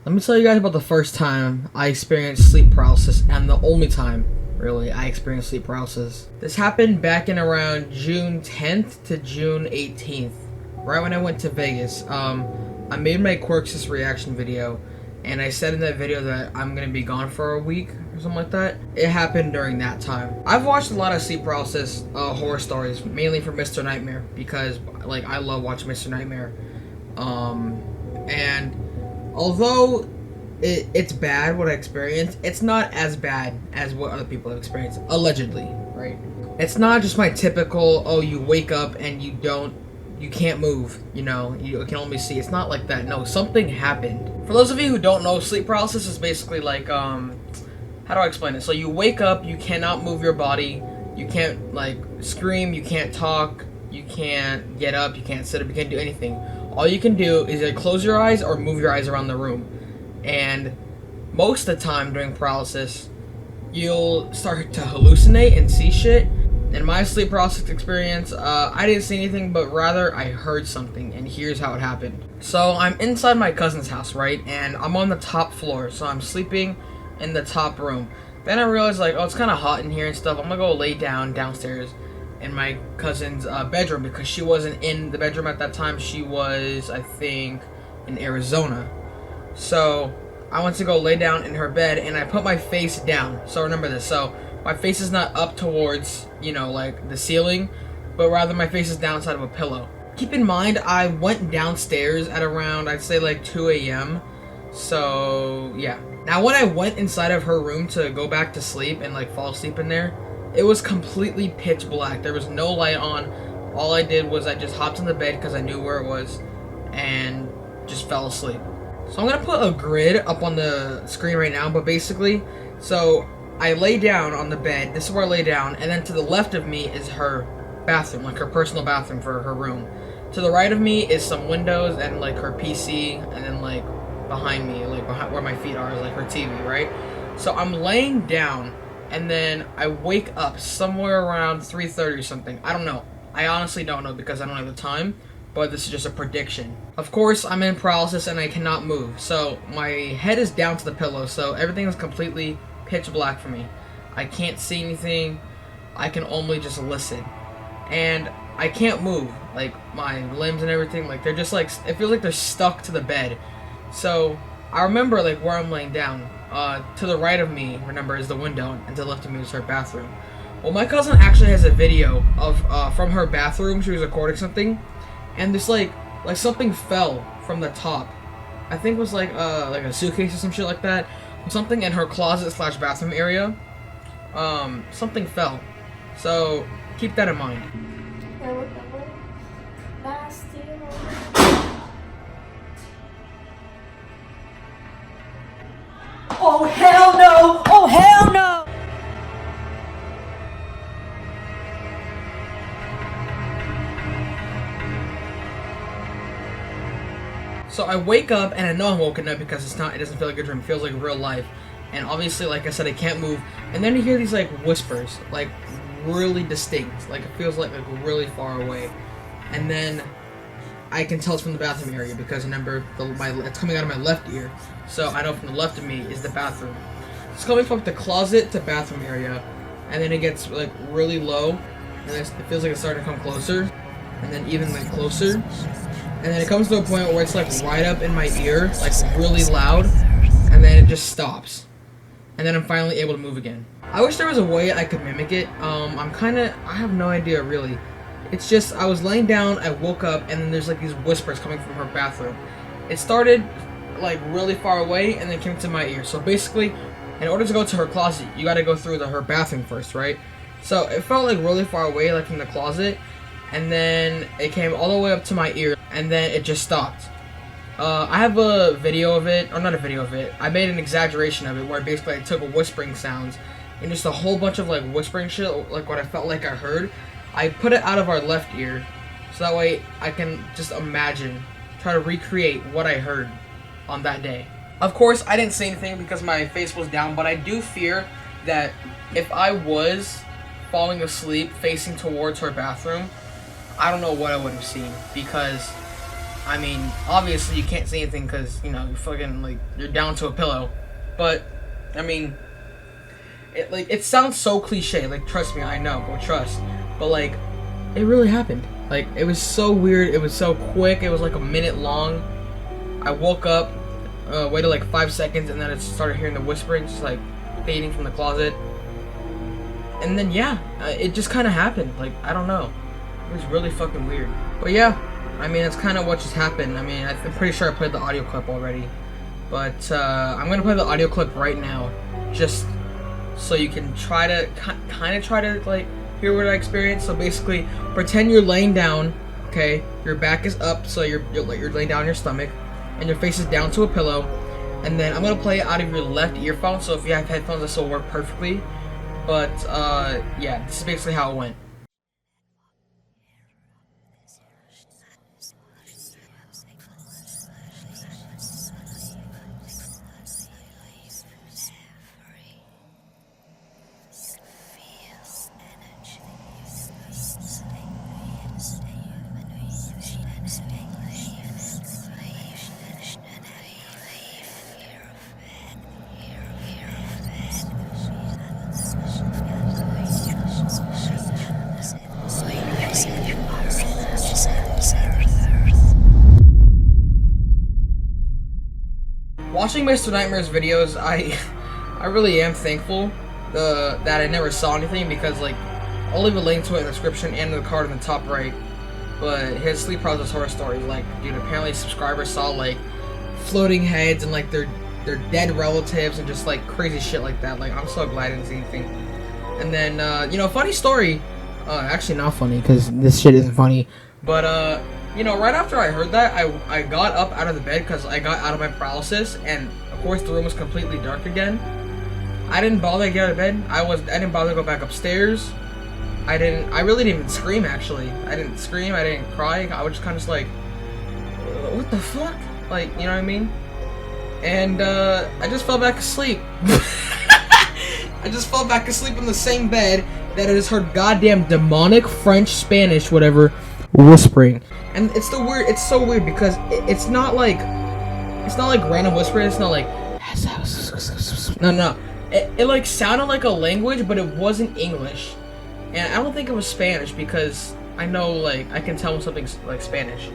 Let me tell you guys about the first time I experienced sleep paralysis, and the only time, really, I experienced sleep paralysis. This happened back in around June 10th to June 18th, right when I went to Vegas. I made my Quirks reaction video, and I said in that video that I'm gonna be gone for a week or something like that. It happened during that time. I've watched a lot of sleep paralysis horror stories, mainly from Mr. Nightmare, because like I love watching Mr. Nightmare. And although it's bad what I experienced, it's not as bad as what other people have experienced, allegedly, right? It's not just my typical, oh, you wake up and you can't move, you know, you can only see. It's not like that. No, something happened. For those of you who don't know, sleep paralysis is basically like, how do I explain it? So you wake up, you cannot move your body, you can't like scream, you can't talk, you can't get up, you can't sit up, you can't do anything. All you can do is either close your eyes or move your eyes around the room. And most of the time during paralysis, you'll start to hallucinate and see shit. In my sleep paralysis experience, I didn't see anything, but rather I heard something, and here's how it happened. So I'm inside my cousin's house, right? And I'm on the top floor, so I'm sleeping in the top room. Then I realized, like, oh, it's kind of hot in here and stuff. I'm gonna go lay down downstairs in my cousin's bedroom, because she wasn't in the bedroom at that time. She was, I think, in Arizona. So I went to go lay down in her bed, and I put my face down. So remember this. So my face is not up towards, you know, like the ceiling, but rather my face is downside of a pillow. Keep in mind, I went downstairs at around, I'd say like 2 a.m. So yeah. Now when I went inside of her room to go back to sleep and like fall asleep in there, it was completely pitch black. There was no light on. All I did was I just hopped in the bed because I knew where it was and just fell asleep. So I'm gonna put a grid up on the screen right now, but basically, so I lay down on the bed. This is where I lay down, and then to the left of me is her bathroom, like her personal bathroom for her room. To the right of me is some windows and like her PC, and then like behind me, like behind where my feet are, is like her TV, right? So I'm laying down, and then I wake up somewhere around 3:30 or something. I don't know. I honestly don't know because I don't have the time, but this is just a prediction. Of course, I'm in paralysis and I cannot move. So my head is down to the pillow, so everything is completely pitch black for me. I can't see anything. I can only just listen. And I can't move. Like my limbs and everything, like they're just like, it feels like they're stuck to the bed. So I remember like where I'm laying down. To the right of me, remember, is the window, and to the left of me is her bathroom. Well, my cousin actually has a video of from her bathroom. She was recording something, and this like something fell from the top. I think it was like a suitcase or some shit like that. Something in her closet / bathroom area. Something fell. So keep that in mind. Oh hell no! Oh hell no! So I wake up and I know I'm woken up because it doesn't feel like a dream, it feels like real life. And obviously, like I said, I can't move. And then you hear these like whispers, like really distinct, like it feels like really far away. And then I can tell it's from the bathroom area because remember, it's coming out of my left ear. So I know from the left of me is the bathroom. It's coming from the closet to bathroom area, and then it gets like really low, and it feels like it's starting to come closer, and then even like closer. And then it comes to a point where it's like right up in my ear, like really loud, and then it just stops. And then I'm finally able to move again. I wish there was a way I could mimic it. I have no idea really. It's just, I was laying down, I woke up, and then there's like these whispers coming from her bathroom. It started like really far away and then came to my ear. So basically, in order to go to her closet, you gotta go through her bathroom first, right? So it felt like really far away, like from the closet, and then it came all the way up to my ear, and then it just stopped. I have a video of it, or not a video of it, I made an exaggeration of it where basically I took whispering sounds and just a whole bunch of like whispering shit, like what I felt like I heard. I put it out of our left ear, so that way I can just imagine, try to recreate what I heard on that day. Of course, I didn't say anything because my face was down, but I do fear that if I was falling asleep facing towards her bathroom, I don't know what I would have seen, because I mean, obviously you can't see anything because, you know, you're fucking, like, you're down to a pillow. But, I mean, it sounds so cliche. Like, trust me, I know, go trust. But, like, it really happened. Like, it was so weird. It was so quick. It was like a minute long. I woke up, waited like 5 seconds, and then I started hearing the whispering, just like fading from the closet. And then, yeah, it just kind of happened. Like, I don't know. It was really fucking weird. But yeah, I mean, that's kind of what just happened. I mean, I'm pretty sure I played the audio clip already. But I'm going to play the audio clip right now, just so you can try to, kind of try to, like, hear what I experienced. So basically, pretend you're laying down, okay? Your back is up, so you're laying down on your stomach, and your face is down to a pillow. And then I'm going to play it out of your left earphone, so if you have headphones, this will work perfectly. But, yeah, this is basically how it went. Watching Mr. Nightmare's videos, I really am thankful that I never saw anything, because, like, I'll leave a link to it in the description and the card in the top right. But his sleep paralysis horror stories, like, dude, apparently subscribers saw, like, floating heads and, like, their dead relatives and just, like, crazy shit like that. Like, I'm so glad I didn't see anything. And then, you know, funny story. Actually not funny, because this shit isn't funny. But, you know, right after I heard that, I got up out of the bed because I got out of my paralysis, and of course the room was completely dark again. I didn't bother to get out of bed. I didn't bother to go back upstairs. I really didn't even scream, actually. I didn't scream, I didn't cry. I was just kind of just like, what the fuck? Like, you know what I mean? And, I just fell back asleep. I just fell back asleep in the same bed that I just heard goddamn demonic French, Spanish, whatever, whispering. And it's so weird because it's not like random whispering. It's not like no. It like sounded like a language, but it wasn't English. And I don't think it was Spanish, because I know, like, I can tell when something's like Spanish.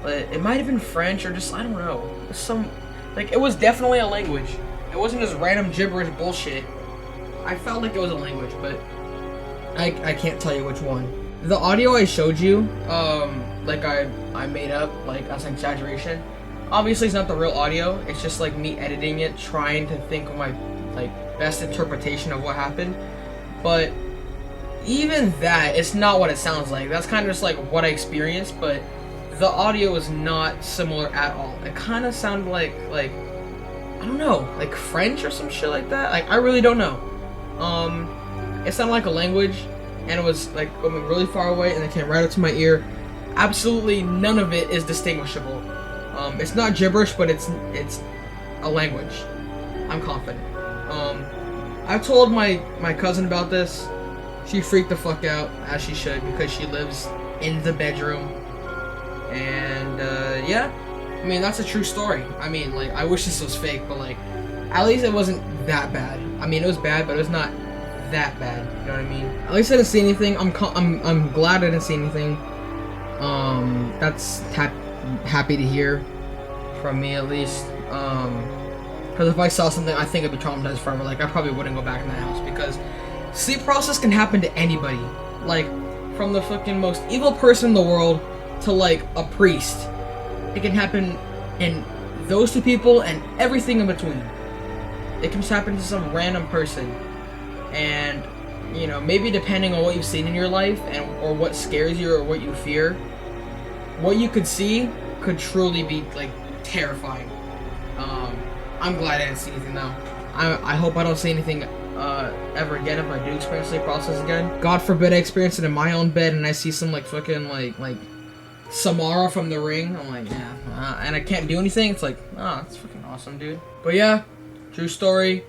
But it might have been French, or just, I don't know. It was definitely a language. It wasn't just random gibberish bullshit. I felt like it was a language, but I can't tell you which one. The audio I showed you, like I made up, like, as an exaggeration. Obviously, it's not the real audio. It's just, like, me editing it, trying to think of my, like, best interpretation of what happened. But even that, it's not what it sounds like. That's kind of just, like, what I experienced, but the audio is not similar at all. It kind of sounded like, I don't know, like French or some shit like that. Like, I really don't know. It sounded like a language, and it was, like, going really far away, and it came right up to my ear. Absolutely none of it is distinguishable. It's not gibberish, but it's a language. I'm confident. I told my cousin about this. She freaked the fuck out, as she should, because she lives in the bedroom. And, yeah. I mean, that's a true story. I mean, like, I wish this was fake, but, like, at least it wasn't that bad. I mean, it was bad, but it was not that bad. You know what I mean? At least I didn't see anything. I'm glad I didn't see anything. That's happy to hear from me, at least. Because if I saw something, I think I'd be traumatized forever. Like, I probably wouldn't go back in that house, because sleep paralysis can happen to anybody. Like, from the fucking most evil person in the world to, like, a priest. It can happen in those two people and everything in between. It can just happen to some random person. And, you know, maybe depending on what you've seen in your life, or what scares you or what you fear, what you could see could truly be, like, terrifying. I'm glad I didn't see anything, though. I hope I don't see anything ever again if I do experience sleep paralysis again. God forbid I experience it in my own bed and I see some, like, fucking, like Samara from The Ring. I'm like, yeah, and I can't do anything. It's like, that's freaking awesome, dude. But yeah, true story.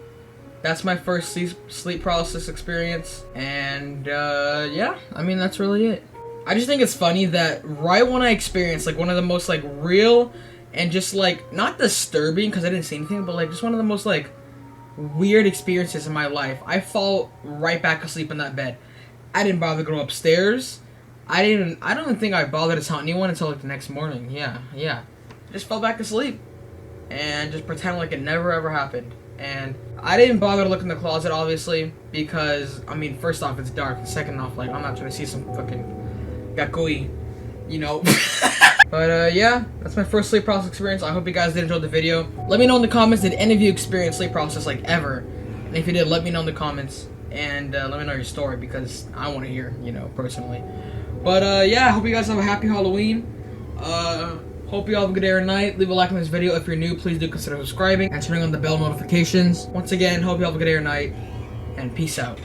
That's my first sleep paralysis experience, and yeah, I mean, that's really it. I just think it's funny that right when I experienced like one of the most like real and just like not disturbing because I didn't see anything, but like just one of the most like weird experiences in my life, I fall right back asleep in that bed. I didn't bother to go upstairs. I don't even think I bothered to tell anyone until like the next morning. Yeah. Just fell back asleep and just pretend like it never ever happened. And I didn't bother to look in the closet, obviously, because, I mean, first off, it's dark. Second off, like, I'm not trying to see some fucking gakui, you know? But, yeah, that's my first sleep process experience. I hope you guys did enjoy the video. Let me know in the comments, did any of you experience sleep process, like, ever? And if you did, let me know in the comments. And, let me know your story, because I want to hear, you know, personally. But, yeah, I hope you guys have a happy Halloween. Hope you all have a good day or night. Leave a like on this video. If you're new, please do consider subscribing and turning on the bell notifications. Once again, hope you all have a good day or night, and peace out.